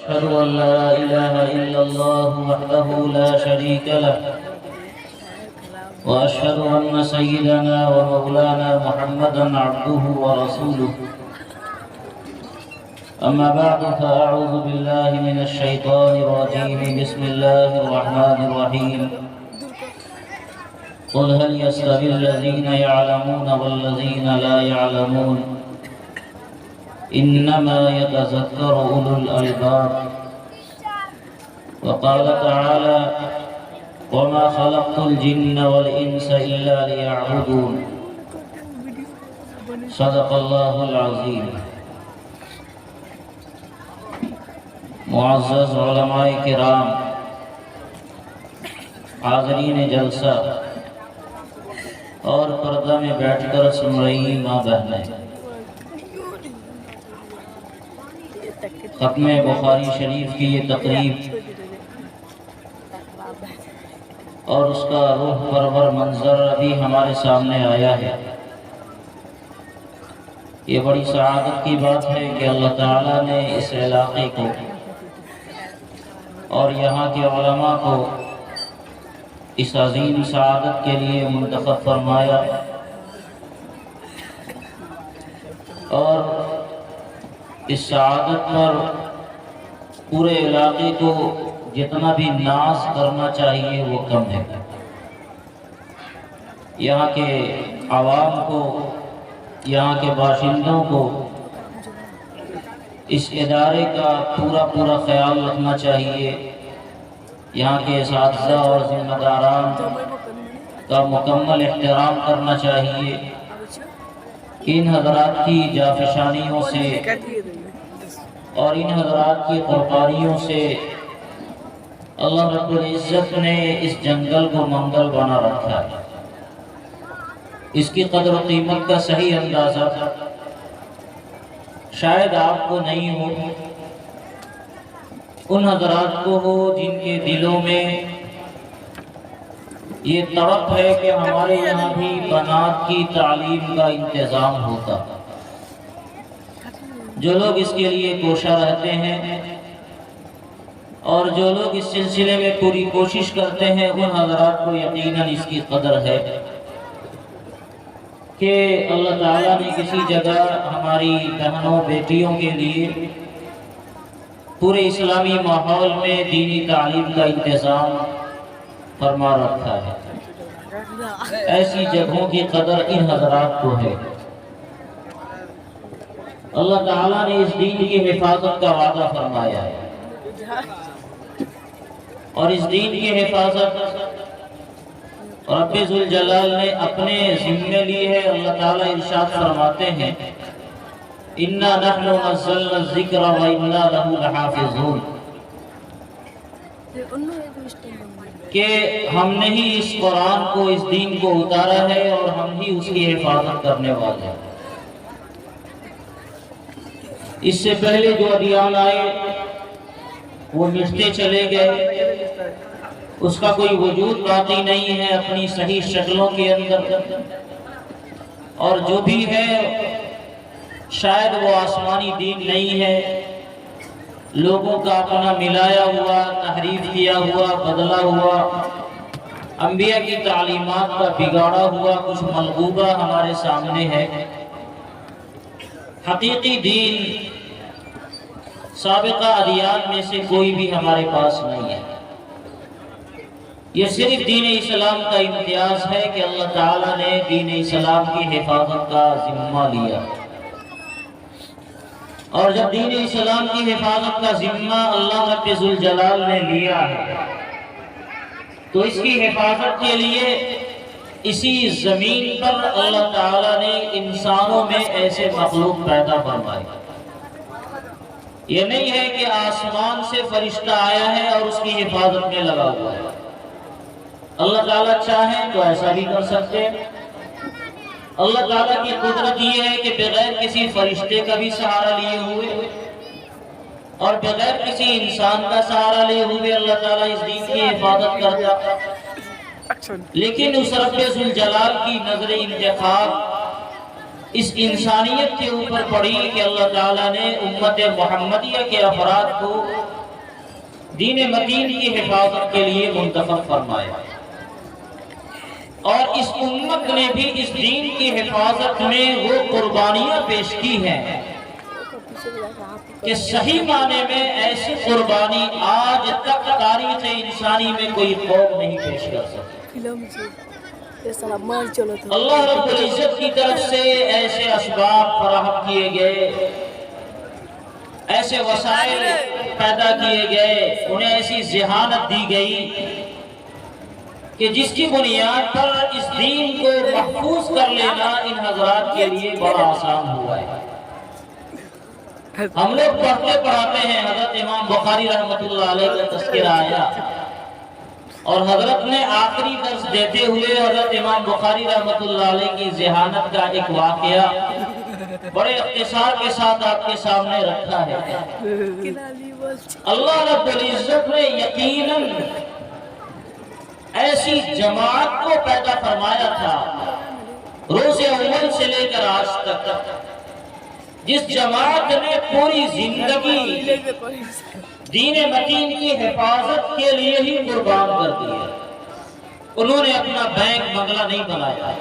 وأشهد أن لا إله إلا الله وحده لا شريك له وأشهد أن سيدنا ومولانا محمدا عبده ورسوله أما بعد فأعوذ بالله من الشيطان الرجيم بسم الله الرحمن الرحيم قل هل يستوي الذين يعلمون والذين لا يعلمون إنما يتذكر أولو الألباب وقال تعالى وما خلقت الجن والإنس إلا ليعبدون صدق الله العظيم. معزز علماء کرام، حاضرین جلسہ اور پردہ میں بیٹھ کر سن رہی ماں بہنیں، ختم بخاری شریف کی یہ تقریب اور اس کا روح پرور منظر ابھی ہمارے سامنے آیا ہے. یہ بڑی سعادت کی بات ہے کہ اللہ تعالیٰ نے اس علاقے کو اور یہاں کے علماء کو اس عظیم سعادت کے لیے منتخب فرمایا، اور اس سعادت پر پورے علاقے کو جتنا بھی ناز کرنا چاہیے وہ کم ہے. یہاں کے عوام کو، یہاں کے باشندوں کو اس ادارے کا پورا خیال رکھنا چاہیے. یہاں کے اساتذہ اور ذمہ داران کا مکمل احترام کرنا چاہیے. ان حضرات کی جافشانیوں سے اور ان حضرات کی قربانیوں سے اللہ رب العزت نے اس جنگل کو منگل بنا رکھا ہے. اس کی قدر و قیمت کا صحیح اندازہ شاید آپ کو نہیں ہو، ان حضرات کو ہو جن کے دلوں میں یہ تڑپ ہے کہ ہمارے یہاں بھی بنات کی تعلیم کا انتظام ہوتا. جو لوگ اس کے لیے کوشاں رہتے ہیں اور جو لوگ اس سلسلے میں پوری کوشش کرتے ہیں، ان حضرات کو یقیناً اس کی قدر ہے کہ اللہ تعالیٰ نے کسی جگہ ہماری بہنوں بیٹیوں کے لیے پورے اسلامی ماحول میں دینی تعلیم کا انتظام فرما رکھا ہے. ایسی جگہوں کی قدر ان حضرات کو ہے. اللہ تعالیٰ نے اس دین کی حفاظت کا وعدہ فرمایا ہے، اور اس دین کی حفاظت رب ذوالجلال نے اپنے ذمے لی ہے. اللہ تعالیٰ ارشاد فرماتے ہیں اِنَّا نَحْنُ نَزَّلْنَا الذِّكْرَ وَإِنَّا لَهُ لَحَافِظُونَ، کہ ہم نے ہی اس قرآن کو، اس دین کو اتارا ہے اور ہم ہی اس کی حفاظت کرنے والے ہیں. اس سے پہلے جو ادیان آئے وہ مٹتے چلے گئے، اس کا کوئی وجود باقی نہیں ہے اپنی صحیح شکلوں کے اندر، اور جو بھی ہے شاید وہ آسمانی دین نہیں ہے، لوگوں کا اپنا ملایا ہوا، تحریف کیا ہوا، بدلا ہوا، انبیاء کی تعلیمات کا بگاڑا ہوا کچھ ملغوبہ ہمارے سامنے ہے. حقیقی دین سابقہ ادیان میں سے کوئی بھی ہمارے پاس نہیں ہے. یہ صرف دین اسلام کا امتیاز ہے کہ اللہ تعالیٰ نے دین اسلام کی حفاظت کا ذمہ لیا، اور جب دین اسلام کی حفاظت کا ذمہ اللہ رب ذوالجلال نے لیا ہے تو اس کی حفاظت کے لیے اسی زمین پر اللہ تعالیٰ نے انسانوں میں ایسے مخلوق پیدا فرمائے. یہ نہیں ہے کہ آسمان سے فرشتہ آیا ہے اور اس کی حفاظت میں لگا ہوا ہے. اللہ تعالیٰ چاہیں تو ایسا بھی کر سکتے ہیں. اللہ تعالیٰ کی قدرت یہ ہے کہ بغیر کسی فرشتے کا بھی سہارا لیے ہوئے اور بغیر کسی انسان کا سہارا لیے ہوئے اللہ تعالیٰ اس دین کی حفاظت کرتا. لیکن اس رب ذوالجلال کی نظر انتخاب اس انسانیت کے اوپر پڑی کہ اللہ تعالیٰ نے امت محمدیہ کے افراد کو دین متین کی حفاظت کے لیے منتخب فرمایا، اور اس امت نے بھی اس دین کی حفاظت میں وہ قربانیاں پیش کی ہیں کہ صحیح معنی میں ایسی قربانی آج تک تاریخ انسانی میں کوئی قوم نہیں پیش کر سکتی۔ اللہ رب العزت کی طرف سے ایسے اسباب فراہم کیے گئے، ایسے وسائل پیدا کیے گئے، انہیں ایسی ذہانت دی گئی کہ جس کی بنیاد پر اس دین کو محفوظ کر لینا ان حضرات کے لیے بڑا آسان ہوا ہے۔ ہم لوگ پڑھتے پڑھاتے ہیں، حضرت امام بخاری رحمۃ اللہ علیہ کا تذکرہ آیا، اور حضرت نے آخری درس دیتے ہوئے حضرت امام بخاری رحمۃ اللہ علیہ کی ذہانت کا ایک واقعہ بڑے اختصار کے ساتھ آپ کے سامنے رکھا ہے۔ اللہ رب العزت نے یقیناً ایسی جماعت کو پیدا فرمایا تھا روز اول سے لے کر آج تک، جس جماعت نے پوری زندگی دین متین کی حفاظت کے لیے ہی قربان کر دیا۔ انہوں نے اپنا بینک بنگلہ نہیں بنایا،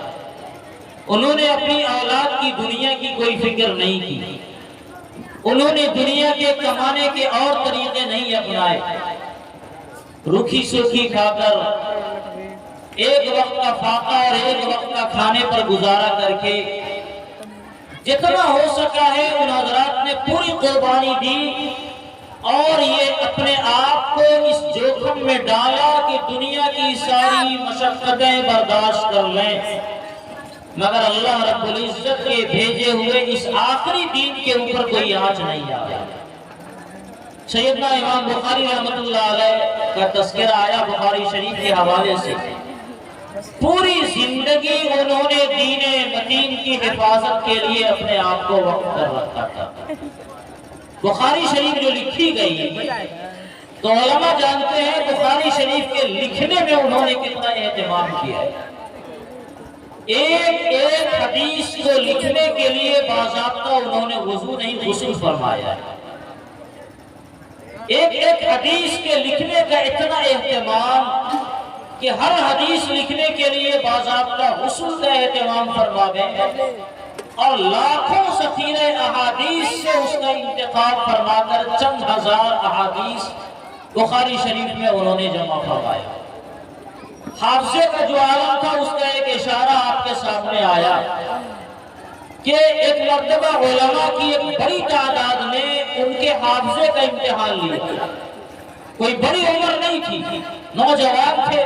انہوں نے اپنی اولاد کی دنیا کی کوئی فکر نہیں کی، انہوں نے دنیا کے کمانے کے اور طریقے نہیں اپنائے، روکھی سوکھی کھا کر ایک وقت کا فاقہ اور ایک وقت کا کھانے پر گزارا کر کے جتنا ہو سکا ہے ان حضرات نے پوری قربانی دی، اور یہ اپنے آپ کو اس جوخم میں ڈالا کہ دنیا کی ساری مشقتیں برداشت کر لیں، مگر اللہ رب العزت کے بھیجے ہوئے اس آخری دین کے اوپر کوئی آنچ نہیں آیا۔ سیدنا امام بخاری رحمۃ اللہ علیہ کا تذکرہ آیا بخاری شریف کے حوالے سے، پوری زندگی انہوں نے دین متین کی حفاظت کے لیے اپنے آپ کو وقف کر رکھا تھا۔ بخاری شریف جو لکھی گئی ہے تو علماء جانتے ہیں بخاری شریف کے لکھنے میں انہوں نے کتنا اہتمام کیا ہے۔ ایک ایک حدیث کو لکھنے کے لیے باضابطہ انہوں نے وضو نہیں غسل فرمایا ہے۔ ایک ایک حدیث کے لکھنے کا اتنا اہتمام کہ ہر حدیث لکھنے کے لیے باضابطہ غسل کا اہتمام فرما گئے، اور لاکھوں ذخیرے احادیث سے اس کا انتخاب فرما کر چند ہزار احادیث بخاری شریف میں انہوں نے جمع فرمایا۔ حافظے کا جو عالم تھا اس کا ایک اشارہ آپ کے سامنے آیا کہ ایک مرتبہ علماء کی ایک بڑی تعداد نے ان کے حافظے کا امتحان لیا، کوئی بڑی عمر نہیں تھی، نوجوان تھے،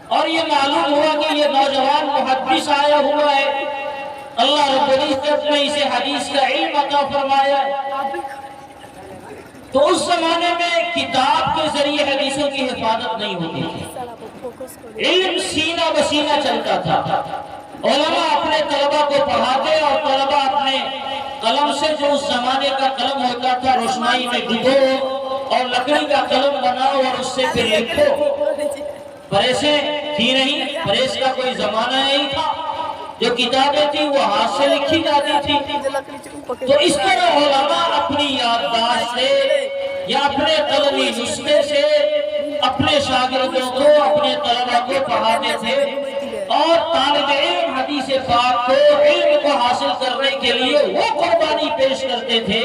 اور یہ معلوم ہوا کہ یہ نوجوان محدث آیا ہوا ہے، اللہ رب العزت نے اسے حدیث کا علم عطا فرمایا ہے۔ تو اس زمانے میں کتاب کے ذریعے حدیثوں کی حفاظت نہیں ہوتی تھی، علم سینہ بسینہ چلتا تھا، علماء اپنے طلبہ کو پڑھاتے اور طلبہ اپنے قلم سے جو اس زمانے کا قلم ہوتا تھا روشنائی میں ڈبو اور لکڑی کا قلم بناؤ اور اس سے پھر لکھو۔ پریسیں تھی نہیں، پریس کا کوئی زمانہ نہیں تھا، جو کتابیں تھی وہ ہاتھ سے لکھی جاتی تھی۔ تو اس طرح علماء اپنی یادداشت سے یا اپنے قلمی نسخے سے اپنے شاگردوں کو اپنے طلبہ کو پڑھاتے تھے، اور طالب علم حدیث پاک کو علم کو حاصل کرنے کے لیے وہ قربانی پیش کرتے تھے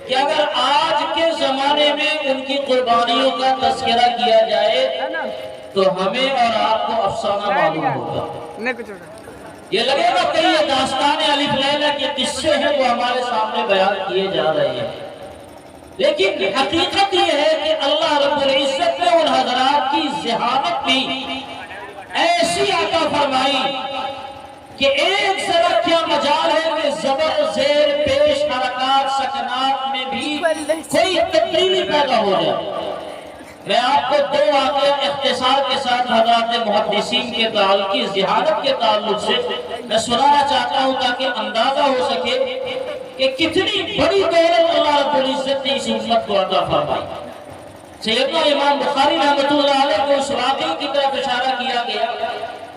کہ اگر آج کے زمانے میں ان کی قربانیوں کا تذکرہ کیا جائے تو ہمیں اور آپ کو افسانہ معلوم ہوگا، یہ لگے گا کہ یہ داستان الف لیلہ کے قصے ہیں وہ ہمارے سامنے بیان کیے جا رہے ہیں، لیکن حقیقت یہ ہے کہ اللہ رب العزت نے ان حضرات کی ذہانت بھی ایسی عطا فرمائی کہ ایک ذرا کیا مجال ہے کہ زبر زیر پیش حرکات سکنات میں بھی کوئی تبدیلی پیدا ہو جائے۔ میں آپ کو دو واقعہ اختصار کے ساتھ حضرات محدثین کے تعلق کی ذہانت کے تعلق سے میں سنانا چاہتا ہوں تاکہ اندازہ ہو سکے کہ کتنی بڑی دولت اللہ رب العزت نے اس امت کو عطا فرمائی۔ سیدنا امام بخاری رحمۃ اللہ علیہ کو اس واقعے کی طرف اشارہ کیا گیا،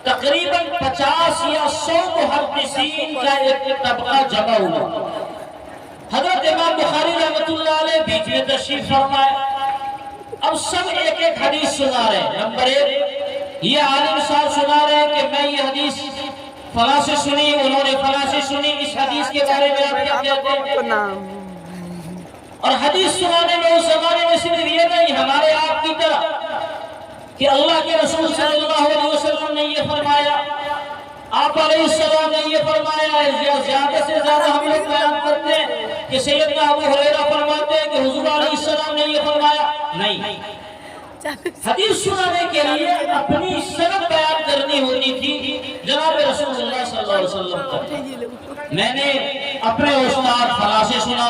تقریباً 50 یا 100 محدثین کا ایک طبقہ جمع ہوا۔ حضرت امام بخاری رحمۃ اللہ علیہ بیچ میں تشریف فرمائے، اب سب ایک ایک حدیث سنا رہے ہیں۔ نمبر 1 یہ عالم صاحب سنا رہے ہیں کہ میں یہ حدیث فلاں سے سنی، انہوں نے فلاں سے سنی، اس حدیث کے بارے میں آپ کیا کہتے ہیں؟ اور حدیث سنانے میں اس زمانے میں صرف یہ نہیں ہمارے آپ کی طرح کہ اللہ کے رسول صلی اللہ علیہ وسلم نے یہ فرمایا، آپ علیہ السلام نے یہ فرمایا ہے، زیادہ سے زیادہ ہم لوگ بیان کرتے ہیں کہ سیدنا ابو ہریرہ فرماتے ہیں کہ حضور علیہ السلام نے یہ فرمایا، نہیں۔ حدیث سنانے کے لیے اپنی سند بیان کرنی ہوتی تھی جناب رسول اللہ صلی اللہ علیہ وسلم کو۔ میں نے اپنے استاد فلاں سے سنا،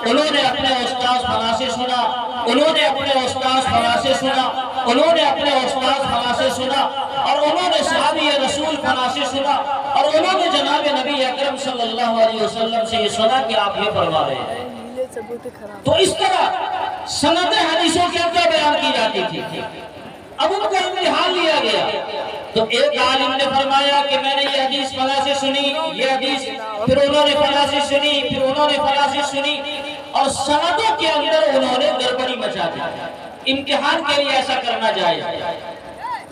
انہوں نے اپنے استاد فلاں سے سنا، انہوں نے اپنے استاد فلاں سے سنا، انہوں نے اپنے استاد فلاں سے سنا، اور انہوں نے صحابی رسول فلاں سے سنا، اور انہوں نے جناب نبی اکرم صلی اللہ علیہ وسلم سے یہ سنا کہ آپ یہ فرما رہے ہیں۔ تو اس طرح سند حدیثوں کے اندر بیان کی جاتی تھی۔ اب ان کا امتحان لیا گیا تو ایک عالم نے فرمایا کہ میں نے یہ حدیث فلاں سے سنی، یہ حدیث، پھر انہوں نے فلاں سے سنی، پھر انہوں نے فلاں سے سنی، اور سندوں کے اندر انہوں نے گڑبڑی مچا دی۔ امتحان کے لیے ایسا کرنا جائز ہے،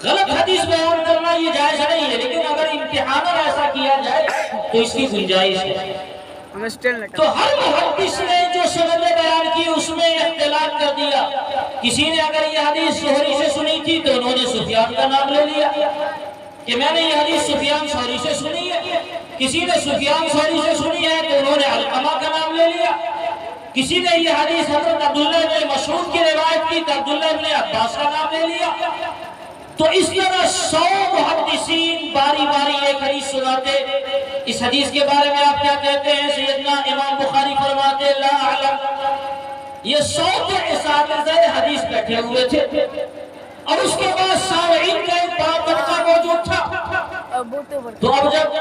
غلط حدیث بیان کرنا یہ جائز نہیں ہے، لیکن اگر امتحان میں ایسا کیا جائے تو اس کی گنجائش ہے۔ تو ہر محدث نے جو سند بیان کی اس میں اختلاف کر دیا۔ کسی نے اگر یہ حدیث زہری سے سنی تھی تو انہوں نے سفیان کا نام لے لیا کہ میں نے یہ حدیث سفیان ثوری سے سنی ہے۔ کسی نے سفیان ثوری سے سنی ہے تو انہوں نے علقمہ کا نام لے لیا۔ کسی نے یہ حدیث حضرت عبداللہ بن مسعود کی روایت کی تو عبداللہ بن عباس کا نام لے لیا۔ تو اس طرح 100 محدثین باری باری ایک حدیث سناتے۔ اس حدیث کے بارے میں آپ کیا کہتے ہیں؟ سیدنا امام بخاری فرماتے لا اعلم۔ یہ 100 کے اساتذہ حدیث بیٹھے ہوئے تھے اور اس کے بعد سامعین کا ایک بڑا طبقہ موجود تھا۔ تو اب جب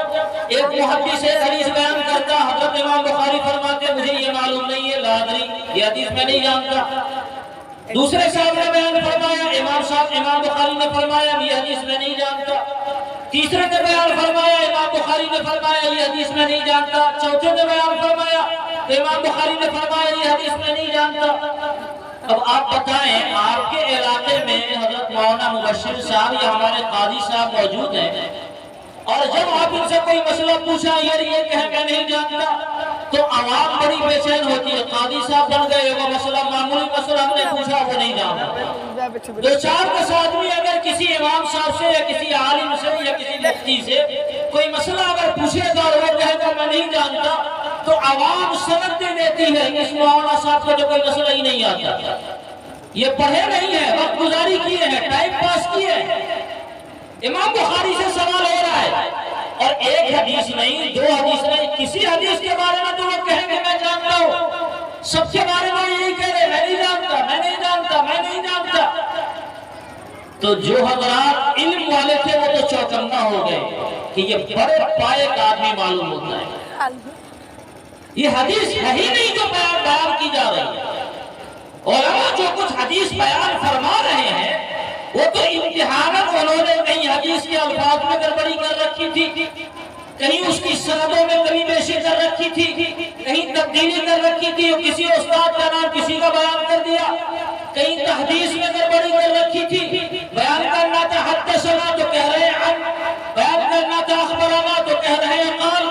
ایک محدث حدیث بیان کرتا، حضرت امام بخاری فرماتے مجھے یہ معلوم نہیں ہے، لا ادری، یہ حدیث میں نہیں جانتا۔ دوسرے صاحب نے بیان فرمایا، امام بخاری نے فرمایا یہ حدیث میں نہیں جانتا۔ تیسرے نے بیان فرمایا، امام بخاری نے فرمایا یہ حدیث میں نہیں جانتا۔ چوتھے نے بیان فرمایا، امام بخاری نے فرمایا یہ حدیث میں نہیں جانتا۔ اب آپ بتائیں آپ کے علاقے میں حضرت مولانا مبشر صاحب یا ہمارے قاضی صاحب موجود ہیں، اور جب آپ ان سے کوئی مسئلہ پوچھا یہ کہیں میں نہیں جانتا تو عوام بڑی بے چین ہوتی ہے۔ قاضی صاحب بن گئے، وہ مسئلہ معمولی مسئلہ ہم نے پوچھا وہ نہیں جانتا۔ دو چار دس آدمی اگر کسی امام صاحب سے یا کسی عالم سے یا کسی مفتی سے کوئی مسئلہ اگر پوچھے گا اور وہ کہے گا میں نہیں جانتا تو عوام سند دے دیتی ہے اس مولانا صاحب کو جو کوئی مسئلہ ہی نہیں آتا۔ یہ پڑھے نہیں ہے، وقت گزاری کیے ہیں، ٹائم پاس کیے ہیں۔ امام بخاری سے سوال ہو رہا ہے اور ایک حدیث نہیں، 2 حدیث نہیں، کسی حدیث کے بارے میں تو وہ کہیں گے میں جانتا ہوں، سب کے بارے میں یہی کہہ رہے میں نہیں جانتا، میں نہیں جانتا، میں نہیں جانتا۔ تو جو حضرات علم والے تھے وہ تو چوکنا ہو گئے کہ یہ بڑے پائے کا آدمی معلوم ہوتا ہے، یہ حدیث ہے ہی نہیں جو بیان کی جا رہی ہے۔ علماء جو کچھ حدیث بیان فرما رہے ہیں وہ تو امتحانات انہوں نے کہیں حدیث کے الفاظ میں گڑبڑی کر رکھی تھی، کہیں اس کی سندوں میں کمی بیشی کر رکھی تھی، کہیں تبدیلی کر رکھی تھی، کسی استاد کا نام کسی کا بیان کر دیا، کہیں تحدیث میں گڑبڑی کر رکھی تھی۔ بیان کرنا تھا حدثنا تو کہہ رہے ہیں عن، بیان کرنا تھا اخبرنا تو کہہ رہے ہیں قال۔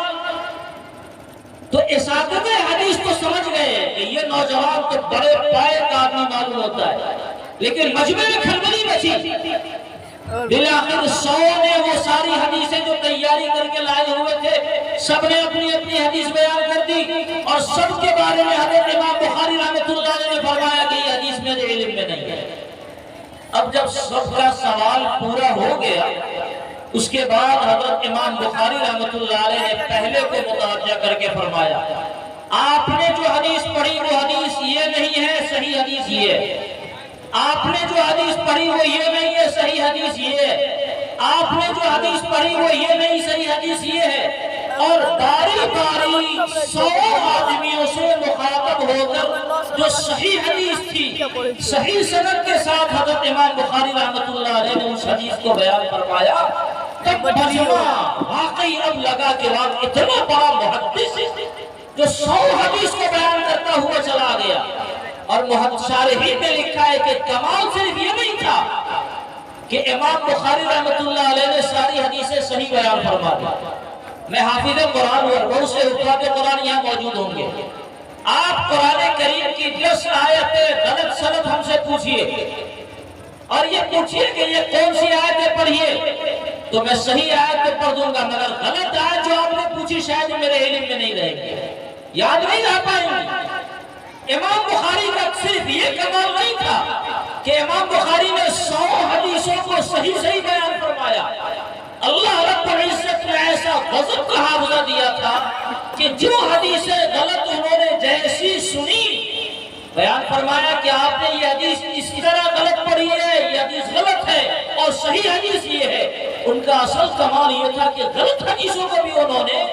تو اساتذہ حدیث تو سمجھ گئے کہ یہ نوجوان تو بڑے پائے کا آدمی معلوم ہوتا ہے، لیکن مجمع میں کھلبلی بچی۔ بالآخر 100 نے وہ ساری حدیثیں جو تیاری کر کے لائے ہوئے تھے سب نے اپنی اپنی حدیث بیان کر دی، اور سب کے بارے میں حضرت امام بخاری رحمۃ اللہ علیہ نے فرمایا کہ یہ حدیث میرے علم میں نہیں ہے۔ اب جب سب کا سوال پورا ہو گیا اس کے بعد حضرت امام بخاری رحمۃ اللہ علیہ نے پہلے کو متوجہ کر کے فرمایا آپ نے جو حدیث پڑھی وہ حدیث یہ نہیں ہے، صحیح حدیث یہ ہے۔ آپ نے جو حدیث پڑھی وہ یہ نہیں ہے، صحیح حدیث یہ ہے۔ آپ نے جو حدیث پڑھی وہ یہ نہیں، صحیح حدیث یہ ہے۔ اور باری باری 100 آدمیوں سے مخاطب ہو کر جو صحیح حدیث تھی صحیح سند کے ساتھ حضرت امام بخاری رحمۃ اللہ علیہ نے اس حدیث کو بیان فرمایا، تب واقعی اب لگا کہ آپ اتنا بڑا محدث جو 100 حدیث کو بیان کرتا ہوا چلا گیا، اور شارحین نے لکھا ہے کہ کمال صرف یہ نہیں تھا کہ امام بخاری رحمۃ اللہ علیہ نے ساری حدیثیں صحیح بیان فرما دی. میں حافظ قرآن اور بہت سے حفاظ قرآن یہاں موجود ہوں گے. آپ قرآن کریم کی 10 آیتیں غلط سند ہم سے پوچھئے اور یہ پوچھئے کہ یہ کون سی آیتیں پڑھیے تو میں صحیح آیت تو پڑھ دوں گا، مگر غلط آیت جو آپ نے پوچھی شاید میرے علم میں نہیں رہے گی، یاد نہیں رہ پائیں گے. امام بخاری کا صرف یہ کمال نہیں تھا کہ امام بخاری نے 100 حدیثوں کو صحیح بیان فرمایا. اللہ رب العزت نے ایسا غضب کا حافظہ دیا تھا کہ جو حدیثیں غلط انہوں نے جیسی سنی بیان فرمایا کہ آپ نے یہ حدیث اس طرح غلط پڑھی ہے، یہ حدیث غلط ہے اور صحیح حدیث یہ ہے. ان کا اصل کمال یہ تھا کہ غلط حدیثوں کو بھی انہوں نے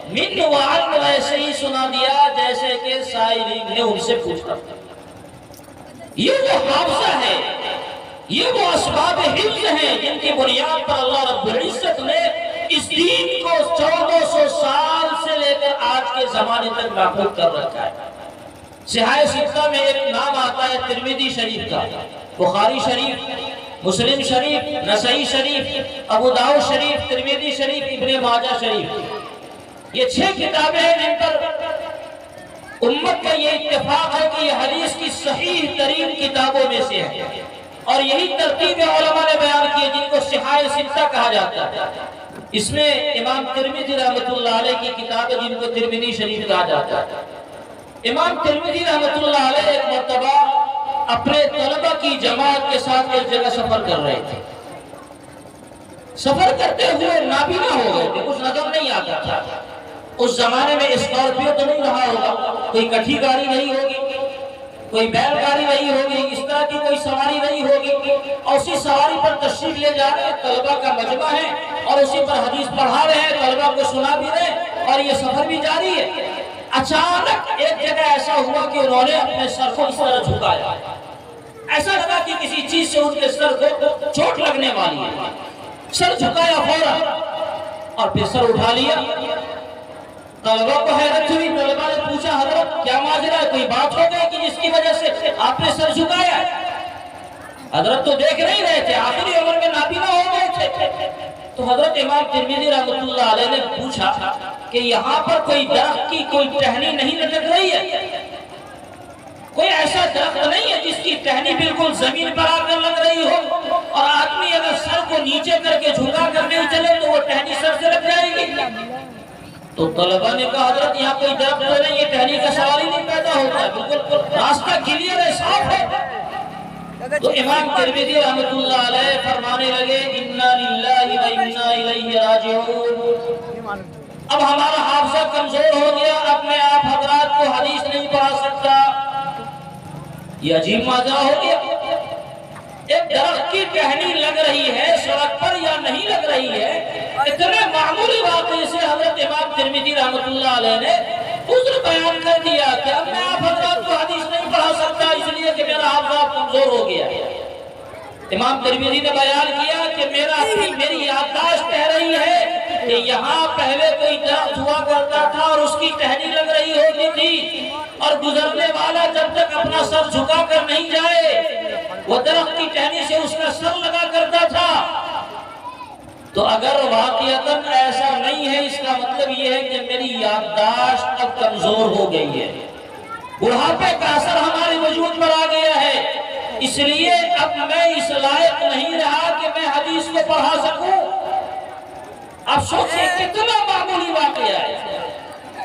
من وعن ویسے ہی سنا دیا جیسے کہ سائرین نے ان سے پوچھا. یہ وہ حافظہ ہے، یہ وہ اسباب حفظ ہیں جن کی بنیاد پر اللہ رب العزت نے اس دین کو 1400 سال سے لے کر آج کے زمانے تک محفوظ کر رکھا ہے. صحاح ستہ میں ایک نام آتا ہے ترمذی شریف کا، بخاری شریف، مسلم شریف، نسائی شریف، ابو داؤد شریف، ترمذی شریف، ابن ماجہ شریف. یہ 6 کتابیں ہیں جن پر امت کا یہ اتفاق ہے کہ یہ حدیث کی صحیح ترین کتابوں میں سے ہے اور یہی ترتیب علماء نے بیان کی جن کو صحاح ستہ کہا جاتا ہے. اس میں امام ترمذی رحمۃ اللہ علیہ کی کتاب ہے جن کو ترمذی شریف کہا جاتا ہے. امام ترمذی رحمۃ اللہ علیہ ایک مرتبہ اپنے طلبہ کی جماعت کے ساتھ ایک جگہ سفر کر رہے تھے. سفر کرتے ہوئے نابینا ہو گئے تھے، کچھ نظر نہیں آتا تھا. اس زمانے میں اسکارپیو تو نہیں رہا ہوگا، کوئی کٹھی گاڑی نہیں ہوگی، کوئی بیل گاڑی نہیں ہوگی، اس طرح کی کوئی سواری نہیں ہوگی. اور اسی سواری پر تشریف لے جا رہے ہیں، طلبہ کا مجمع ہے اور اسی پر حدیث پڑھا رہے ہیں، طلبہ کو سنا بھی رہے ہیں اور یہ سفر بھی جاری ہے. اچانک ایک جگہ ایسا ہوا کہ انہوں نے اپنے سر کو اس طرح جھکایا، ایسا لگا کہ کسی چیز سے ان کے سر کو چوٹ لگنے والی ہے. سر جھکایا فوراً اور پھر سر اٹھا لیا. طلبہ کو حیرت ہوئی، طلبہ نے پوچھا حضرت کیا ماجرا ہے، کوئی بات ہو گئی کہ جس کی وجہ سے آپ نے سر جھکایا؟ حضرت تو دیکھ نہیں رہے تھے، آخری عمر میں نابینا ہو گئے تھے. تو حضرت امام ترمذی رحمۃ اللہ علیہ نے پوچھا کہ یہاں پر کوئی درخت کی کوئی ٹہنی نہیں لٹک رہی ہے؟ کوئی ایسا درخت نہیں ہے جس کی ٹہنی بالکل زمین پر آ کر لگ رہی ہو اور آدمی اگر سر کو نیچے کر کے جھکا کر نہیں چلے تو وہ ٹہنی سر سے لگ جائے گی؟ تو طلبہ نے کہا حضرت یہاں کوئی درخت تو نہیں، یہ ٹہنی کا سوال ہی نہیں پیدا ہوتا، بالکل راستہ کلیئر ہے، صاف ہے. تو امام ترمذی رحمۃ اللہ علیہ فرمانے لگے انا للہ و انا الیہ راجعون. اب ہمارا حافظہ کمزور ہو گیا، اب میں آپ حضرات کو حدیث نہیں پڑھا سکتا. یہ عجیب ماجرا ہو گیا. ایک درخت کی ٹہنی لگ رہی ہے سڑک پر یا نہیں لگ رہی ہے، اتنے معمولی واقعے سے حضرت امام ترمذی رحمۃ اللہ علیہ نے عذر بیان کر دیا کہ اب میں آپ حضرات کو حدیث نہیں پڑھا سکتا اس لیے کہ میرا حافظہ کمزور ہو گیا. امام ترمذی نے بیان کیا کہ میری یادداشت کہہ رہی ہے کہ یہاں پہلے کوئی درخت ہوا کرتا تھا اور اس کی ٹہنی لگ رہی ہوتی تھی اور گزرنے والا جب تک اپنا سر جھکا کر نہیں جائے وہ درخت کی ٹہنی سے اس کا سر لگا کرتا تھا. تو اگر واقعتاً ایسا نہیں ہے اس کا مطلب یہ ہے کہ میری یادداشت اب کمزور ہو گئی ہے، بڑھاپے کا اثر ہمارے وجود پر آ گیا ہے، اس لیے اب میں اس لائق نہیں رہا کہ میں حدیث کو پڑھا سکوں. اب سوچیں کتنا معمولی واقعہ ہے.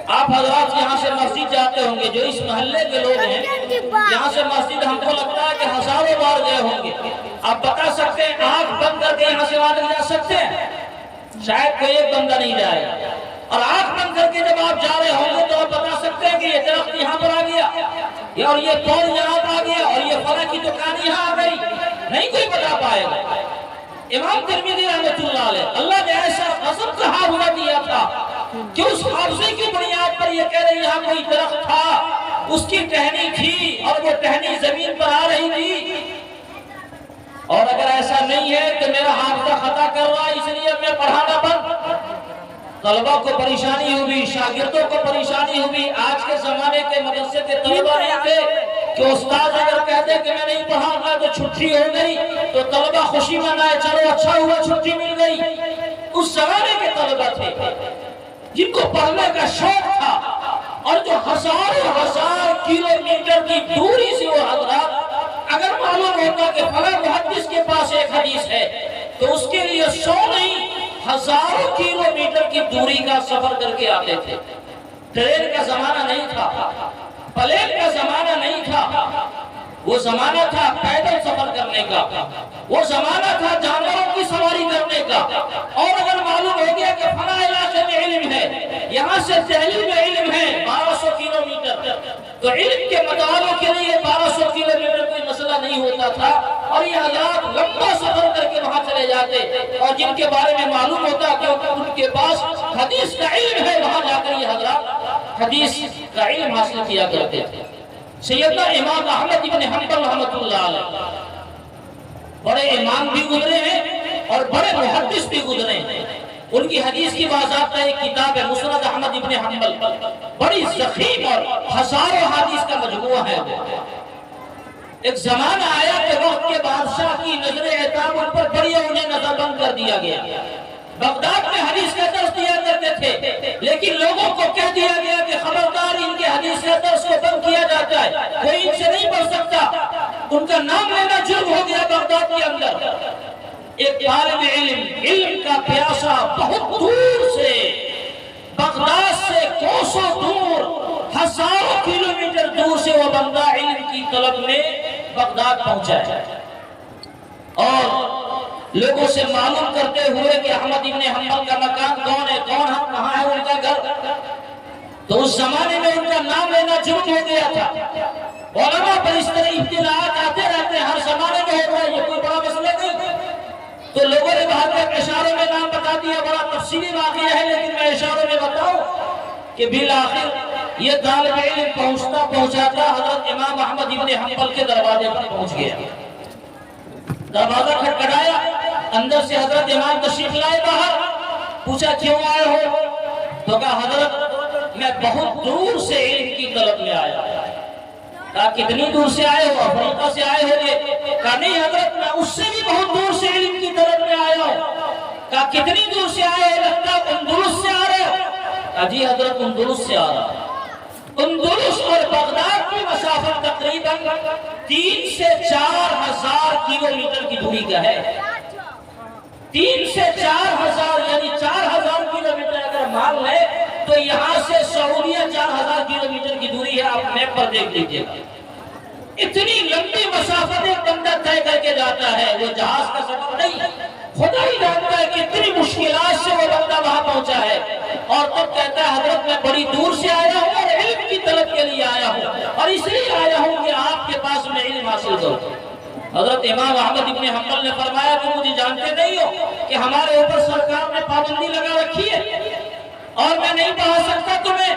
آپ حضرات یہاں سے مسجد جاتے ہوں گے، جو اس محلے کے لوگ ہیں یہاں سے مسجد ہم کو لگتا ہے کہ ہزاروں بار گئے ہوں گے. آپ بتا سکتے ہیں آنکھ بند کر کے یہاں سے وہاں تک جا سکتے ہیں؟ شاید کوئی ایک بندہ نہیں جائے گا. اور آنکھ بند کر کے جب آپ جا رہے ہوں گے تو آپ بتا سکتے ہیں کہ یہ درخت یہاں پر آ گیا اور یہ پول یہاں پر آ گیا اور یہ فلاں کی دکان یہاں آ گئی؟ نہیں کوئی بتا پائے گا. امام ترمذی رحمۃ اللہ علیہ اللہ نے ایسا غضب کا حافظہ دیا تھا کہ اس حافظے کی بنیاد پر یہ کہہ رہے یہاں کوئی درخت تھا، اس کی ٹہنی تھی اور وہ ٹہنی زمین پر آ رہی تھی. اور اگر ایسا نہیں ہے تو میرا حافظہ خطا کر رہا ہے اس لیے میں پڑھانا بند. طلبہ کو پریشانی ہوئی، شاگردوں کو پریشانی ہوئی. آج کے زمانے کے مدرسے کے طلبہ نہیں تھے کہ استاد اگر کہتے کہ میں نہیں پڑھاؤں گا تو چھٹی ہو گئی تو طلبہ خوشی منائے، چلو اچھا ہوا چھٹی مل گئی۔ اس زمانے کے طلبہ تھے جن کو پڑھنے کا شوق تھا، اور جو ہزار کلومیٹر کی دوری سے وہ حضرات اگر معلوم ہوتا کہ فلاں محدث کے پاس ایک حدیث ہے تو اس کے لیے 100 نہیں ہزاروں کلومیٹر کی دوری کا سفر کر کے آتے تھے۔ ٹرین کا زمانہ نہیں تھا، پلیٹ کا زمانہ نہیں تھا، وہ زمانہ تھا پیدل سفر کرنے کا، وہ زمانہ تھا جانوروں کی سواری کرنے کا۔ اور اگر معلوم ہو گیا کہ فلاں علاقے میں علم ہے، یہاں سے دہلی میں علم ہے 1200 کلومیٹر، تو علم کے مطالعوں کے لیے 1200 کلومیٹر کوئی مسئلہ نہیں ہوتا تھا، اور یہ حضرات لمبا سفر کر کے وہاں چلے جاتے، اور جن کے بارے میں معلوم ہوتا کہ ان کے پاس حدیث کا علم ہے، وہاں جا کر یہ حضرات حدیث کا علم حاصل کیا کرتے تھے۔ سیدنا امام احمد ابن حنبل رحمۃ اللہ علیہ بڑے امام بھی گزرے ہیں اور بڑے محدث بھی گزرے ہیں۔ ان کی حدیث کی باضابطہ ایک کتاب ہے مسند احمد ابن حنبل، بڑی ضخیم اور ہزاروں حدیث کا مجموعہ ہے۔ ایک زمانہ آیا کہ وقت کے بادشاہ کی نظر اعتاب ان پر پڑی اور انہیں نظر بند کر دیا گیا۔ بغداد میں حدیث کا درس دیا کرتے تھے، لیکن لوگوں کو کہہ دیا گیا کہ خبردار ان کے حدیث کا درس کو بند کیا جاتا ہے، کوئی ان سے نہیں پڑھ سکتا۔ ان کا نام لینا جرم ہو گیا بغداد کے اندر۔ ایک طالب علم کا پیاسا بہت دور سے، بغداد سے کوسوں دور، ہزاروں کلومیٹر دور سے وہ بندہ علم کی طلب میں بغداد پہنچا ہے، اور لوگوں سے معلوم کرتے ہوئے کہ احمد ابن حنبل کا مکان کون ہے، کہاں ہے ان کا گھر، تو اس زمانے میں ان کا نام لینا جرم ہو گیا تھا۔ علماء پر اس طرح ابتلاءات آتے رہتے ہیں، ہر زمانے میں ہوتا ہے، یہ کوئی بڑا مسئلہ نہیں۔ تو لوگوں نے کہا کہ اشاروں میں نام بتا دیا، بڑا تفصیلی واقعہ ہے، لیکن میں اشاروں میں بتاؤں کہ بالآخر یہ طالب علم پہنچاتا حضرت امام احمد ابن حنبل کے دروازے پر پہنچ گیا۔ دروازہ کھٹکھٹایا، اندر سے حضرت امام تشریف لائے باہر، پوچھا کیوں آئے ہو؟ تو کہا حضرت میں بہت دور سے علم کی طلب میں آیا۔ کہا کتنی دور سے آئے ہو؟ افریقہ سے آئے ہو گے؟ کہا نہیں حضرت میں اس سے بھی بہت دور سے علم کی طلب میں آیا ہوں۔ کہا کتنی دور سے آئے ہو؟ لگتا اندلس سے آ رہے ہو؟ کہا جی حضرت اندلس سے آ رہا ہوں۔ اندلس اور بغداد کی مسافت تقریباً 3 سے 4 ہزار کلومیٹر کی دوری کا ہے۔ 3 سے 4 ہزار یعنی 4 ہزار کلومیٹر اگر مان لے تو یہاں سے سعودیہ 4 ہزار کلومیٹر کی دوری ہے، آپ میپ پر دیکھ لیجئے۔ اتنی لمبی مسافت ایک بندہ طے کر کے جاتا ہے، وہ جہاز کا سفر نہیں، خدا ہی جانتا ہے کہ اتنی مشکلات سے وہ بندہ وہاں پہنچا ہے، اور تب کہتا ہے حضرت میں بڑی دور سے آیا ہوں اور علم کی طلب کے لیے آیا ہوں، اور اس لیے آیا ہوں کہ آپ کے پاس میں علم حاصل کروں۔ حضرت امام احمد ابن حنبل نے فرمایا کہ مجھے جانتے نہیں ہو کہ ہمارے اوپر سرکار نے پابندی لگا رکھی ہے اور میں نہیں پڑھا سکتا تمہیں؟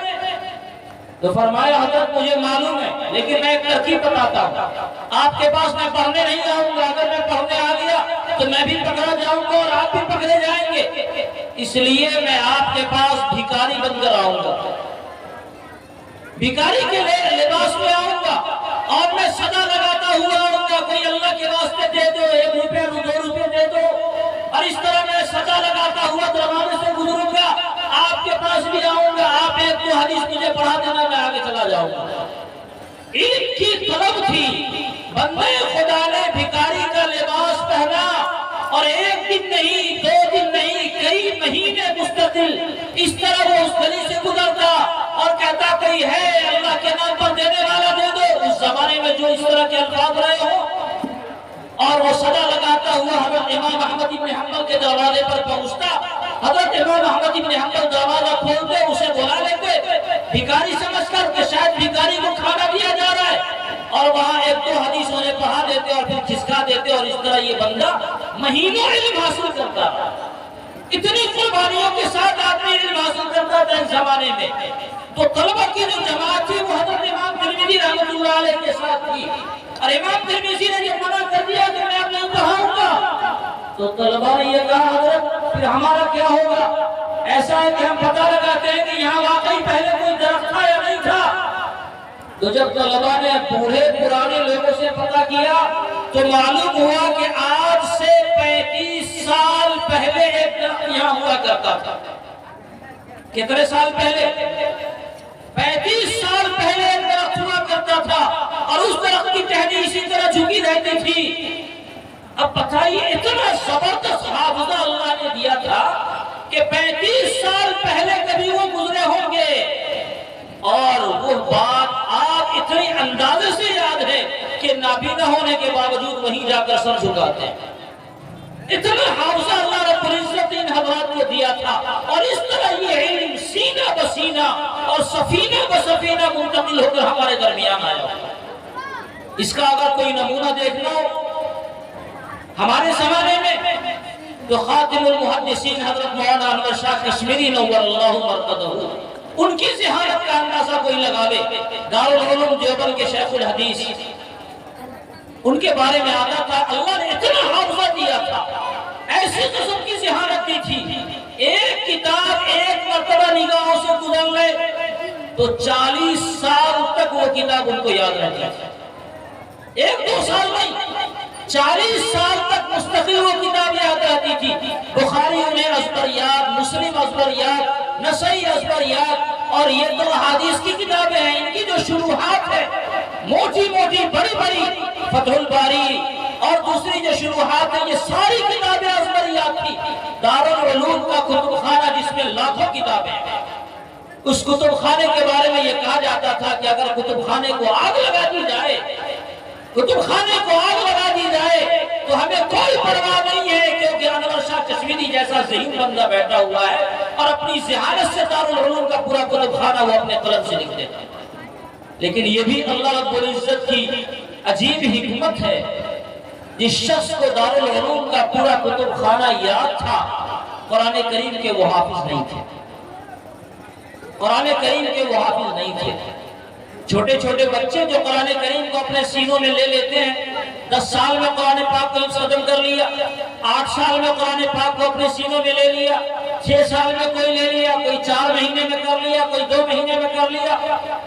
تو فرمایا حضرت مجھے معلوم ہے، لیکن میں ایک ترکیب بتاتا ہوں، آپ کے پاس میں پڑھنے نہیں جاؤں گا، اگر میں پڑھنے آ گیا تو میں بھی پکڑا جاؤں گا اور آپ بھی پکڑے جائیں گے، اس لیے میں آپ کے پاس بھکاری بن کر آؤں گا، بھکاری کے لباس میں آؤں گا، اور میں صدا لگاتا ہوا آؤں گا، کوئی اللہ کے واسطے دے دو، 1 روپے 2 روپے دے دو، اور اس طرح میں صدا لگاتا ہوا دروازے سے گزروں گا، آپ کے پاس بھی آؤں گا، آپ 1-2 حدیث مجھے پڑھا دینا، میں آگے چلا جاؤں گا۔ علم کی طلب تھی، بندے خدا نے بھکاری کا لباس پہنا، اور 1 دن نہیں 2 دن نہیں کئی مہینے مستقل اس طرح وہ اس گلی سے گزرتا اور کہتا کوئی ہے اللہ کے نام پر دینے والا دے دو، اس زمانے میں جو اس طرح کے الفاظ رہے ہوں، اور وہ صدا لگاتا ہوا حضرت امام احمد ابن حنبل کے دروازے پر پہنچتا۔ حضرت امام احمد ابن حنبل دروازہ کھولتے، اسے بلا لیتے بھکاری سمجھ کر کہ شاید بھکاری کو کھانا دیا جا رہا ہے، اور وہاں 1-2 حدیث انہیں پڑھا دیتے اور پھر کھسکا دیتے، اور اس طرح یہ بندہ مہینوں علم حاصل کرتا۔ اتنی قربانیوں کے ساتھ آدمی علم حاصل کرتا تھا اس زمانے میں۔ تو طلبہ کی جو جماعت تھی وہ حضرت امام ترمذی رحمۃ اللہ علیہ کے ساتھ تھی، اور امام ترمذی نے جب منع کر دیا کہ میں اب نہیں پڑھاؤں گا، تو طلبہ نے یہ کہا حضرت پھر ہمارا کیا ہوگا؟ ایسا ہے کہ ہم پتہ لگاتے ہیں کہ یہاں واقعی پہلے کوئی درخت تھا یا نہیں تھا۔ تو جب طلبا نے بوڑھے پرانے لوگوں سے پتہ کیا تو معلوم ہوا کہ آج سے 35 سال پہلے ایک درخت یہاں ہوا کرتا تھا۔ کتنے سال پہلے؟ 35 سال پہلے ایک درخت ہوا کرتا تھا اور اس درخت کی ٹہنی اسی طرح جھکی رہتی تھی۔ اب بتائیے اتنا زبردست حافظہ اللہ نے دیا تھا کہ 35 سال پہلے کبھی وہ گزرے ہوں گے اور وہ بات آپ اتنی اندازے سے یاد ہے کہ نابینا ہونے کے باوجود وہیں جا کر سر جھکاتے ہیں۔ اتنا حافظہ اللہ رب العزت ان حضرات کو دیا تھا اور اس طرح یہ علم سینہ بسینہ اور سفینہ بسفینہ منتقل ہو کر ہمارے درمیان آیا۔ اس کا اگر کوئی نمونہ دیکھنا ہو ہمارے زمانے میں تو خاتم المحدثین حضرت مولانا انور شاہ کشمیری نور اللہ مرقدہ، ان کی ذہانت کا اندازہ کوئی لگاوے۔ دارالعلوم دیوبند کے شیخ الحدیث، ان کے بارے میں آتا تھا اللہ نے اتنا حافظہ دیا تھا، ایسی قسم کی ذہانت دی تھی، ایک کتاب ایک مرتبہ نگاہوں سے گزر لے تو 40 سال تک وہ کتاب ان کو یاد رہتی تھی۔ 1-2 سال نہیں، 40 سال تک مستقل وہ کتاب یاد رہتی تھی۔ بخاری انہیں ازبر یاد، مسلم ازبر یاد، نسائی ازبر یاد، اور یہ تو حدیث کی کتابیں ہیں، ان کی جو شروحات ہے موٹی موٹی بڑی بڑی، فتح الباری اور دوسری جو شروحات ہیں، یہ ساری کتابیں ازبر یاد تھی۔ دارالعلوم کا کتب خانہ جس میں لاکھوں کتابیں ہیں، اس کتب خانے کے بارے میں یہ کہا جاتا تھا کہ اگر کتب خانے کو آگ لگا دی جائے، کتب خانے کو آگ لگا دی جائے تو ہمیں کوئی پرواہ نہیں ہے، کیونکہ انور شاہ کشمیری جیسا ذہین بندہ بیٹھا ہوا ہے اور اپنی ذہانت سے دارالعلوم کا پورا کتب خانہ وہ اپنے قلم سے لکھ دیتا ہے۔ لیکن یہ بھی اللہ رب العزت کی عجیب حکمت ہے، جس شخص کو دارالعلوم کا پورا کتب خانہ یاد تھا، قرآن کریم کے وہ حافظ نہیں تھے، قرآن کریم کے وہ حافظ نہیں تھے۔ چھوٹے چھوٹے بچے جو قرآن کریم کو اپنے سینوں میں لے لیتے ہیں، 10 سال میں قرآن پاک کو حفظ ختم کر لیا، 8 سال میں قرآن پاک کو اپنے سینوں میں لے لیا، 6 سال میں کوئی لے لیا، کوئی 4 مہینے میں کر لیا، کوئی 2 مہینے میں کر لیا،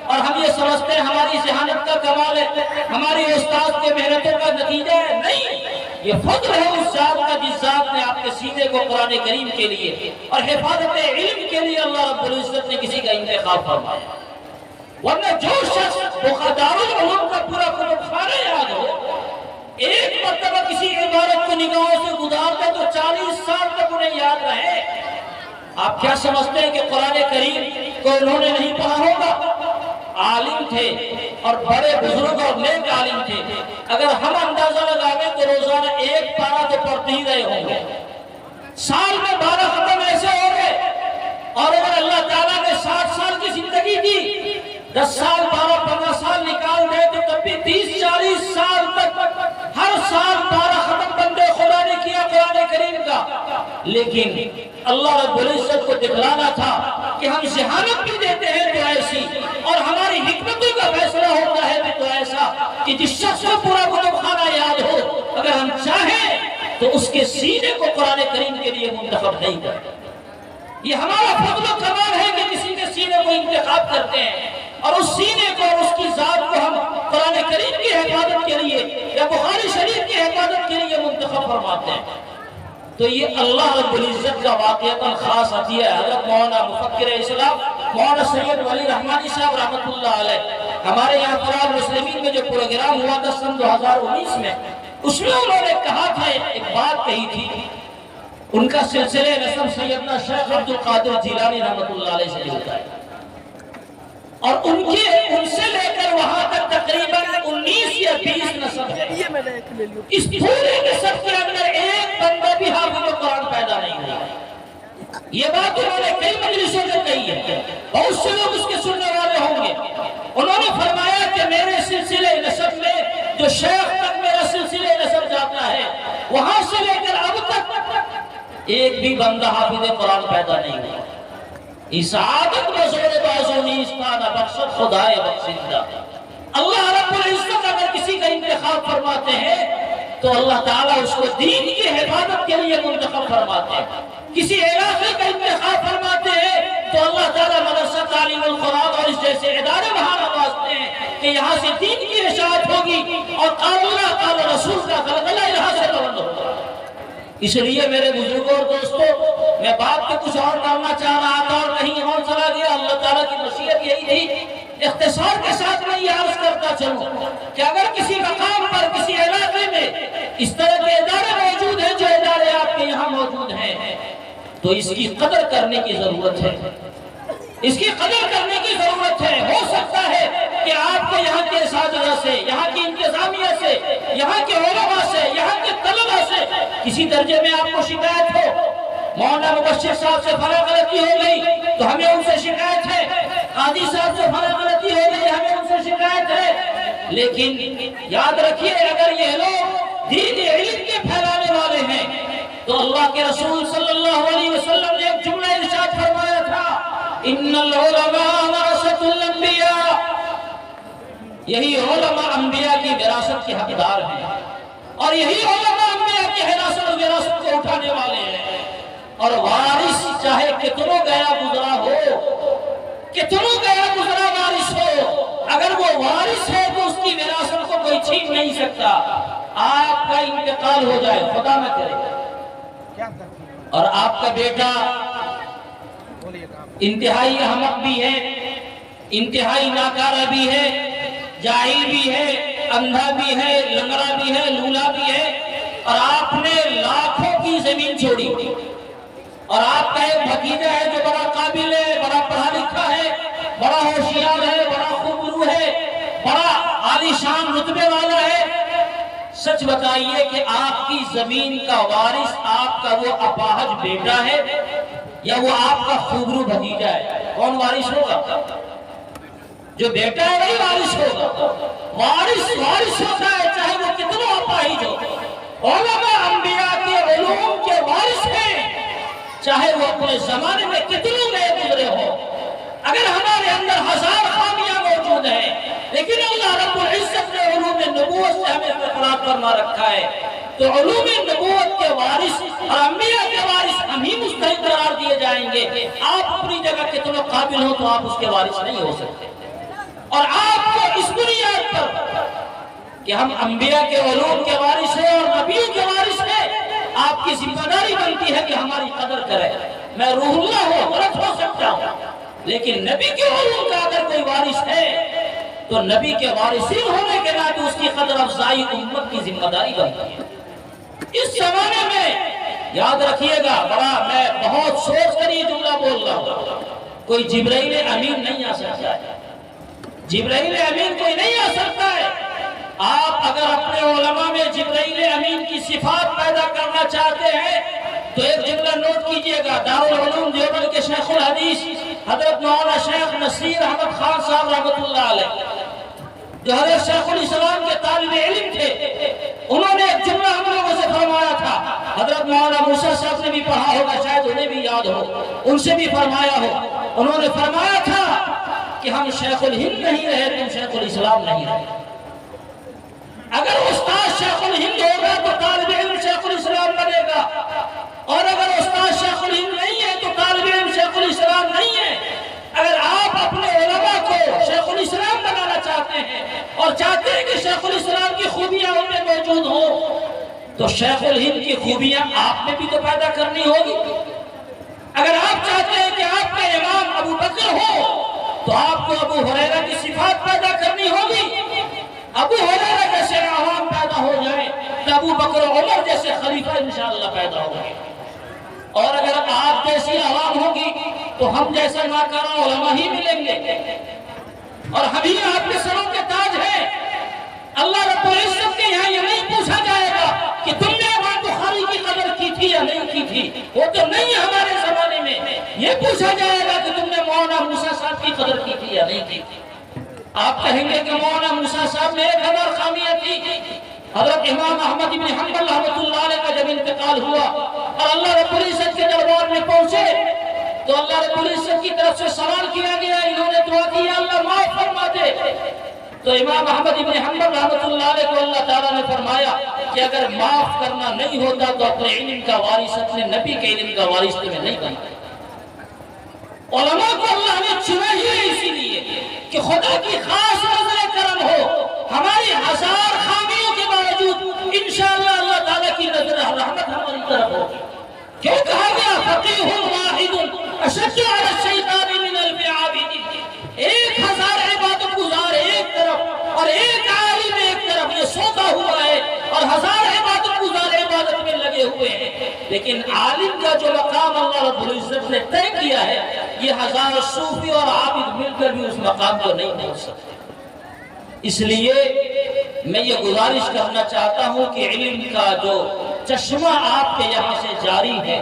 اور ہم یہ سمجھتے ہیں ہماری ذہانت کا کمال ہے، ہماری استاد کے محنتوں کا نتیجہ ہے۔ نہیں، یہ فضل ہے اس ذات کا جس ذات نے آپ کے سینے کو قرآن کریم کے لیے اور حفاظت علم کے لیے اللہ رب العزت نے کسی کا انتخاب فرمایا۔ ورنہ جو شخص دارالعلوم کا پورا کتب خانہ یاد ہو، ایک مرتبہ کسی عبارت کو نگاہوں سے گزارتا تو 40 سال تک انہیں یاد رہے۔ آپ کیا سمجھتے ہیں کہ قرآن کریم کو انہوں نے نہیں پڑھا ہوگا؟ عالم تھے اور بڑے بزرگ اور نیک عالم تھے۔ اگر ہم اندازہ لگائیں تو روزانہ ایک پارہ تو پڑھتے ہی رہے ہوں گے، سال میں 12 ختم ایسے ہو گئے، اور اگر اللہ تعالیٰ نے 60 سال کی زندگی دی، 10 سال 12-15 سال نکال دے تو تب بھی 30-40 سال تک ہر سال 12 ختم بندے خدا نے کیا قرآن کریم کا۔ لیکن اللہ رب العزت کو دکھلانا تھا کہ ہم ذہانت بھی دیتے ہیں تو ایسی، اور ہماری حکمتوں کا فیصلہ ہوتا ہے تو ایسا کہ جس شخص کو پورا کتب خانہ یاد ہو، اگر ہم چاہیں تو اس کے سینے کو قرآن کریم کے لیے منتخب نہیں کرتے۔ یہ ہمارا فضل و کمال ہے کہ کسی کے سینے کو انتخاب کرتے ہیں اور اس سینے کو اور اس کی ذات کو ہم قرآن کریم کی حفاظت کے لیے یا بخاری شریف کی حفاظت کے لیے منتخب فرماتے ہیں۔ تو یہ اللہ رب العزت کا واقعہ خاص عطیہ ہے۔ حضرت مولانا مفکر اسلام مولانا سید ولی رحمانی صاحب رحمۃ اللہ علیہ، ہمارے یہاں قرآن مسلمین میں جو پروگرام ہوا تھا سن 2019 میں، اس میں انہوں نے کہا تھا، ایک بات کہی تھی، ان کا سلسلہ نسب سیدنا شیخ عبد القادر جیلانی رحمۃ اللہ علیہ سے ملتا ہے، اور ان سے لے کر وہاں تک تقریباً 19 یا 20 نسب ہے۔ اس پورے نسب کے اندر ایک بندہ بھی حافظ قرآن پیدا نہیں ہوا۔ یہ بات انہوں نے کئی مجلسوں میں کہی ہے، بہت سے لوگ اس کے سننے والے ہوں گے۔ انہوں نے فرمایا کہ میرے سلسلے نسب میں جو شیخ تک میرا سلسلے نسب جاتا ہے، وہاں سے لے کر اب تک ایک بھی بندہ حافظ قرآن پیدا نہیں ہوا۔ سعادت بزور بازو نیستانہ بخشت خدائے بخشندہ۔ اللہ رب العزت اگر کسی کا انتخاب فرماتے ہیں تو اللہ تعالیٰ اس کو دین کی حفاظت کے لیے منتخب فرماتے ہیں۔ کسی علاقے کا انتخاب فرماتے ہیں تو اللہ تعالیٰ مدرسہ تعلیم القرآن اور اس جیسے ادارے وہاں نوازتے ہیں کہ یہاں سے دین کی اشاعت ہوگی اور قال اللہ قال رسول کا غلغلہ یہاں سے بلند ہوگا۔ اس لیے میرے بزرگوں اور دوستوں، میں بات تو کچھ اور کرنا چاہ رہا تھا اور کہیں اور چلا گیا، اللہ تعالیٰ کی مشیت یہی تھی۔ اختصار کے ساتھ میں یہ عرض کرتا چلوں کہ اگر کسی مقام پر کسی علاقے میں اس طرح کے ادارے موجود ہیں جو ادارے آپ کے یہاں موجود ہیں، تو اس کی قدر کرنے کی ضرورت ہے، اس کی قدر کرنے کی ضرورت ہے۔ ہو سکتا ہے کہ آپ کے یہاں کے اساتذہ سے، یہاں کی انتظامیہ سے، یہاں کے علماء سے، یہاں کے طلباء سے کسی درجے میں آپ کو شکایت ہو، مولانا مبشر صاحب سے فلاں غلطی ہو گئی تو ہمیں ان سے شکایت ہے، قاضی صاحب سے فلاں غلطی ہو گئی ہمیں ان سے شکایت ہے، لیکن یاد رکھیے اگر یہ لوگ دین علم کے پھیلانے والے ہیں تو اللہ کے رسول صلی اللہ علیہ وسلم نے ایک جملہ ارشاد فرمایا تھا، ان العلماء ورثۃ الانبیاء، یہی علماء انبیاء کی وراثت کے حقدار ہیں اور یہی علماء انبیاء کی وراثت کو اٹھانے والے ہیں، اور وارث چاہے کتنوں گیا گزرا ہو، کتنوں گیا گزرا وارث ہو، اگر وہ وارث ہے تو اس کی وراثت کو کوئی چھین نہیں سکتا۔ آپ کا انتقال ہو جائے، خدا نہ کرے، اور آپ کا بیٹا انتہائی احمق بھی ہے، انتہائی ناکارہ بھی ہے، جاہل بھی ہے، اندھا بھی ہے، لنگڑا بھی ہے، لولا بھی ہے، اور آپ نے لاکھوں کی زمین چھوڑی، اور آپ کا ایک بھتیجا ہے جو بڑا قابل ہے، بڑا پڑھا لکھا ہے، بڑا ہوشیار ہے، بڑا خوبرو ہے، بڑا عالی شان رتبے والا ہے۔ سچ بتائیے کہ آپ کی زمین کا وارث آپ کا وہ اپاہج بیٹا ہے یا وہ آپ کا خوبرو بھتیجا ہے؟ کون وارث ہوگا؟ جو بیٹا ہے وہی وارث ہوگا۔ وارث ہوتا ہے چاہے وہ کتنا اپاہج ہو۔ علماء انبیاء کے علوم کے وارث ہیں چاہے وہ اپنے زمانے میں کتنے گئے گزرے ہو۔ اگر ہمارے اندر ہزار خامیاں موجود ہیں لیکن اللہ رب العزت نے علوم نبوت سے ہمیں برقرار فرما رکھا ہے، تو علوم نبوت کے وارث اور انبیاء کے وارث ہم ہی مستحق قرار دیے جائیں گے۔ آپ اپنی جگہ کتنے قابل ہو تو آپ اس کے وارث نہیں ہو سکتے، اور آپ کو اس بنیاد پر کہ ہم انبیاء کے علوم کے وارث ہیں اور نبیوں کے وارث ہیں، آپ کی ذمہ داری بنتی ہے کہ ہماری قدر کرے۔ میں روح اللہ ہوں، غلط ہو سکتا ہوں، لیکن نبی کے علوم کا اگر کوئی وارث ہے تو نبی کے وارثین ہونے کے ناطے اس کی قدر افزائی امت کی ذمہ داری بنتی ہے۔ اس زمانے میں یاد رکھیے گا، میں بہت سوچ کر یہ جملہ بول رہا ہوں، کوئی جبرائیل امین نہیں آ سکتا ہے، جبرائیل امین کوئی نہیں آ سکتا ہے۔ آپ اگر اپنے علماء میں جبرائیل امین کی صفات پیدا کرنا چاہتے ہیں تو ایک جملہ نوٹ کیجئے گا، دارالعلوم دیوبند کے شیخ الحدیث حضرت مولانا شیخ نصیر احمد خان صاحب رحمۃ اللہ علیہ، جو حضرت شیخ الاسلام کے طالب علم تھے، انہوں نے ایک جملہ ہم لوگوں سے فرمایا تھا، حضرت مولانا موسیٰ صاحب نے بھی پڑھا ہوگا، شاید انہیں بھی یاد ہو، ان سے بھی فرمایا ہو، انہوں نے فرمایا تھا کہ ہم شیخ الہند نہیں رہے، تم شیخ الاسلام نہیں رہے۔ اگر استاد شیخ الہند ہوگا تو طالب علم شیخ الاسلام بنے گا، اور اگر استاد شیخ الہند نہیں ہے تو طالب علم شیخ الاسلام نہیں ہے۔ اگر آپ اپنے علماء کو شیخ الاسلام بنانا چاہتے ہیں اور چاہتے ہیں کہ شیخ الاسلام کی خوبیاں ان میں موجود ہوں تو شیخ الہند کی خوبیاں آپ میں بھی تو پیدا کرنی ہوگی۔ اگر آپ چاہتے ہیں کہ آپ کا امام ابو بکر ہو تو آپ کو ابو ہریرہ کی صفات پیدا کرنی ہوگی، ابو ہریرہ جیسے عوام پیدا ہو جائیں تو ابو بکر و عمر جیسے خلیفہ انشاءاللہ پیدا ہوں گے، اور اگر آپ جیسی عوام ہوگی تو ہم جیسا ناکارہ علماء ہی ملیں گے، اور ہم ہی آپ کے سروں کے تاج ہیں۔ اللہ رب العزت کے یہاں یہ نہیں پوچھا جائے گا کہ تم نے امام بخاری کی قدر کی تھی یا نہیں کی تھی، وہ تو نہیں ہے ہمارے زمانے میں۔ یہ پوچھا جائے گا کہ تم نے مولانا موسیٰ صاحب کی قدر کی تھی یا نہیں کی تھی۔ آپ کہیں گے کہ مولانا موسیٰ صاحب میں 1000 خامیاں تھی۔ حضرت امام احمد بن حنبل رحمۃ اللہ علیہ کا جب انتقال ہوا اور اللہ رب العزت کے دربار میں پہنچے تو اللہ رب العزت کی طرف سے سوال کیا گیا، انہوں نے دعا کی اللہ معاف فرما دے، تو امام احمد بن حنبل رحمۃ اللہ علیہ کو اللہ تعالیٰ نے فرمایا کہ اگر معاف کرنا نہیں ہوتا تو اپنے علم کا وارث، اپنے نبی کے علم کا وارث تمہیں نہیں بنتا۔ علماء کو اللہ نے چنا ہی ہے اسی لیے کہ خدا کی خاص نظر کرم ہو، ہماری ہزار خامیوں کے باوجود انشاءاللہ اللہ تعالیٰ کی نظر رحمت ہماری طرف ہوگی۔ کیوں کہا گیا فقیہ واحد اشد علی الشیطان من الف عابد؟ 1000 عبادت گزار ایک طرف اور ایک عالم ایک طرف، یہ سوتا ہوا ہے، اور 1000 عبادت گزار عبادت میں لگے ہوئے ہیں، لیکن عالم کا جو مقام اللہ رب العزت نے طے کیا ہے، یہ 1000 صوفی اور عابد مل کر بھی اس مقام کو نہیں پہنچ سکتے۔ اس لیے میں یہ گزارش کرنا چاہتا ہوں کہ علم کا جو چشمہ آپ کے یہاں سے جاری ہے،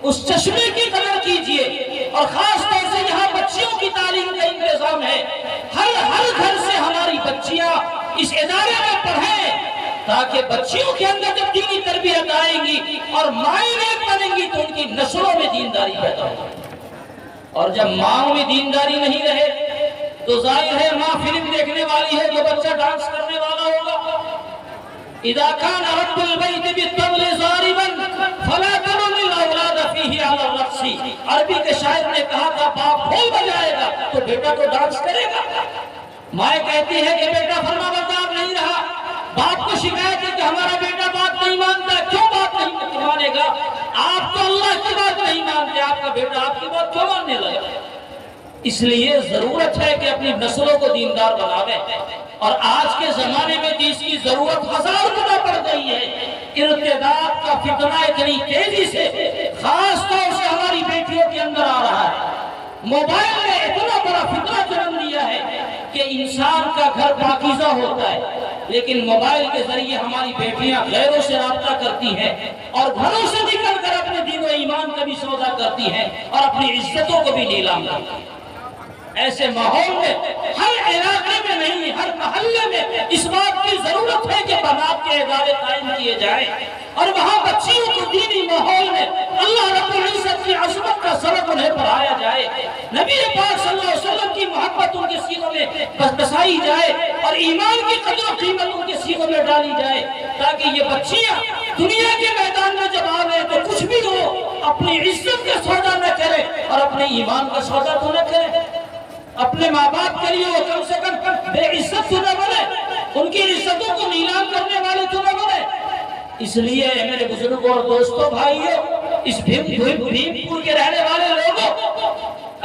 اس چشمے کی قدر کیجئے، اور خاص طور سے یہاں بچیوں کی تعلیم کا انتظام ہے، ہر گھر سے ہماری بچیاں اس ادارے میں پڑھیں، تاکہ بچیوں کے اندر جب دینی تربیت آئیں گی اور مائیں نیک بنیں گی تو ان کی نسلوں میں دینداری پیدا ہوگی۔ اور جب ماں میں دینداری نہیں رہے تو ظاہر ہے ماں فلم دیکھنے والی ہے، جو بچہ ڈانس کرنے والا ہوگا۔ اذا كان رب البيت بالطبل ضاربا فلا ترن الاولاد فيه على الرقص، عربی کے شاعر نے کہا تھا باپ ڈھول بجائے گا تو بیٹا تو ڈانس کرے گا۔ ماں کہتی ہے کہ بیٹا فرما بردار نہیں رہا، باپ کو شکایت ہے کہ ہمارا بیٹا بات نہیں مانتا، کیوں بات نہیں مانے گا؟ آپ تو اللہ کی بات نہیں مانتے، آپ کا بیٹا آپ کی بات کیوں ماننے لگا؟ اس لیے ضرورت ہے کہ اپنی نسلوں کو دیندار بناویں، اور آج کے زمانے میں اس کی ضرورت 1000 گنا بڑھ گئی ہے۔ ارتداد کا فتنہ اتنی تیزی سے خاص طور سے ہماری بیٹیوں کے اندر آ رہا ہے۔ موبائل نے اتنا بڑا فتنہ جنم دیا ہے کہ انسان کا گھر پاکیزہ ہوتا ہے، لیکن موبائل کے ذریعے ہماری بیٹیاں غیروں سے رابطہ کرتی ہیں اور گھروں سے نکل کر اپنے دین و ایمان کا بھی سودا کرتی ہیں اور اپنی عزتوں کو بھی نیلام کرتی ہیں۔ ایسے ماحول میں ہر علاقے میں نہیں، ہر محلے میں اس بات کی ضرورت ہے کہ بنات کے ادارے قائم کیے جائیں، اور وہاں بچیوں کو دینی ماحول میں اللہ رب العزت کی عظمت کا سبق انہیں پڑھایا جائے، نبی پاک صلی اللہ علیہ وسلم کی محبت ان کے سینوں میں بسائی جائے، اور ایمان کی قدر و قیمت ان کے سینوں میں ڈالی جائے، تاکہ یہ بچیاں دنیا کے میدان میں جب آویں تو کچھ بھی ہو اپنی عزت کا سودا نہ کرے اور اپنے ایمان کا سودا تو نہ کرے۔ اپنے ماں باپ کے لیے وہ کم سے کم بے عزت تو نہ بنے، ان کی عزتوں کو نیلام کرنے والے تو نہ بنے۔ اس لیے میرے بزرگوں اور دوستوں بھائیوں، اس بھیم پور کے رہنے والے لوگوں،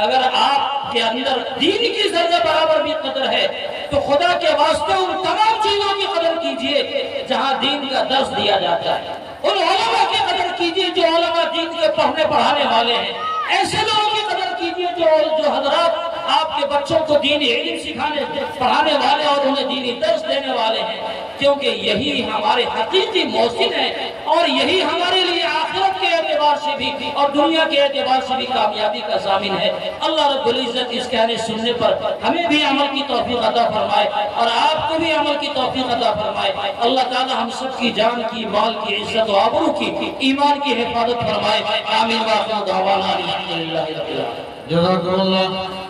اگر آپ کے اندر دین کی ذرہ برابر بھی قدر ہے تو خدا کے واسطے ان تمام چیزوں کی قدر کیجئے جہاں دین کا درس دیا جاتا ہے، ان علماء کی قدر کیجئے جو علماء دین کے پڑھنے پڑھانے والے ہیں، ایسے لوگوں کی قدر کیجئے جو حضرات آپ کے بچوں کو دینی علم سکھانے پڑھانے والے اور انہیں دینی درس دینے والے ہیں، کیونکہ یہی ہمارے حقیقی محسن ہیں، اور یہی ہمارے لیے آخرت کے اعتبار سے بھی اور دنیا کے اعتبار سے بھی کامیابی کا ضامن ہے۔ اللہ رب العزت اس کہنے سننے پر ہمیں بھی عمل کی توفیق عطا فرمائے اور آپ کو بھی عمل کی توفیق عطا فرمائے۔ اللہ تعالی ہم سب کی جان کی، مال کی، عزت و آبرو کی، ایمان کی حفاظت فرمائے۔ آمین۔ وآخر دعوانا الحمدللہ رب العالمین۔ جزاک اللہ۔